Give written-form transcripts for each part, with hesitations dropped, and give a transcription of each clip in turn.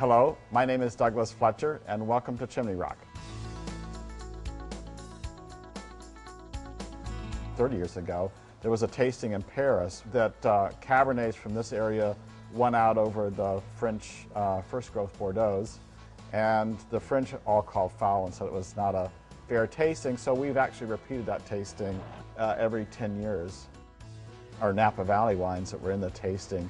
Hello, my name is Douglas Fletcher, and welcome to Chimney Rock. 30 years ago, there was a tasting in Paris that Cabernets from this area won out over the French first growth Bordeaux, and the French all called foul and said it was not a fair tasting, so we've actually repeated that tasting every 10 years. Our Napa Valley wines that were in the tasting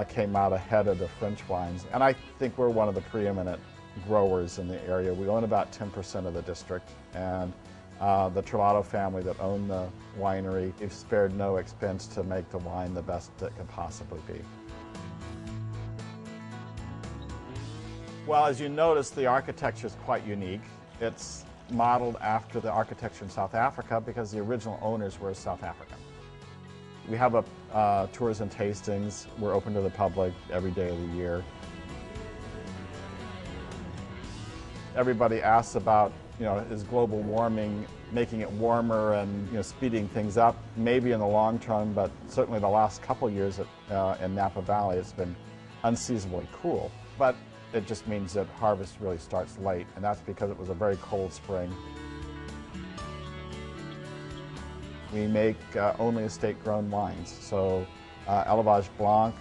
came out ahead of the French wines, and I think we're one of the preeminent growers in the area. We own about 10% of the district, and the Trovato family that own the winery, they've spared no expense to make the wine the best it can possibly be. Well, as you notice, the architecture is quite unique. It's modeled after the architecture in South Africa because the original owners were South African. We have tours and tastings. We're open to the public every day of the year. Everybody asks about, is global warming making it warmer and speeding things up? Maybe in the long term, but certainly the last couple years in Napa Valley, it's been unseasonably cool. But it just means that harvest really starts late, and that's because it was a very cold spring. We make only estate-grown wines. So Elevage Blanc,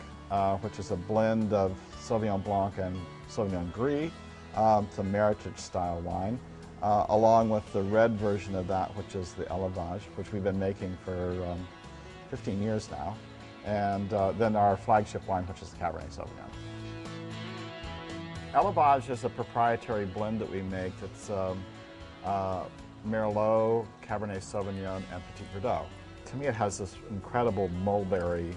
which is a blend of Sauvignon Blanc and Sauvignon Gris. It's a Meritage-style wine, along with the red version of that, which is the Elevage, which we've been making for 15 years now. And then our flagship wine, which is the Cabernet Sauvignon. Elevage is a proprietary blend that we make. It's Merlot, Cabernet Sauvignon, and Petit Verdot. To me, it has this incredible mulberry,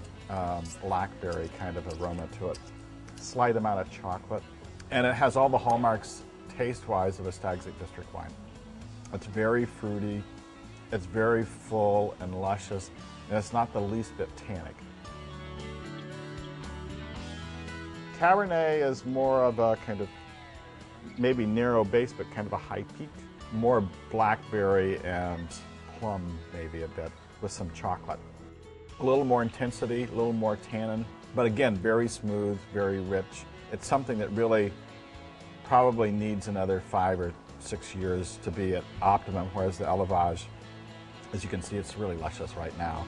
blackberry kind of aroma to it. Slight amount of chocolate. And it has all the hallmarks, taste-wise, of a Stag's-Leap District wine. It's very fruity, it's very full and luscious, and it's not the least bit tannic. Cabernet is more of a kind of maybe narrow base, but kind of a high peak. More blackberry and plum, maybe a bit, with some chocolate. A little more intensity, a little more tannin, but again, very smooth, very rich. It's something that really probably needs another 5 or 6 years to be at optimum, whereas the Elevage, as you can see, it's really luscious right now.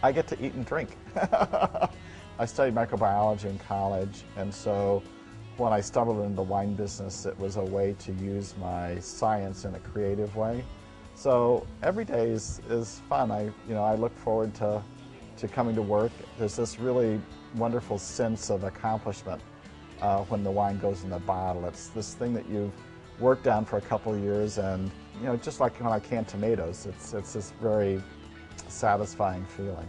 I get to eat and drink. I studied microbiology in college, and so when I stumbled into the wine business, it was a way to use my science in a creative way. So every day is fun. I look forward to coming to work. There's this really wonderful sense of accomplishment when the wine goes in the bottle. It's this thing that you've worked on for a couple of years, and just like when I can tomatoes, it's this very satisfying feeling.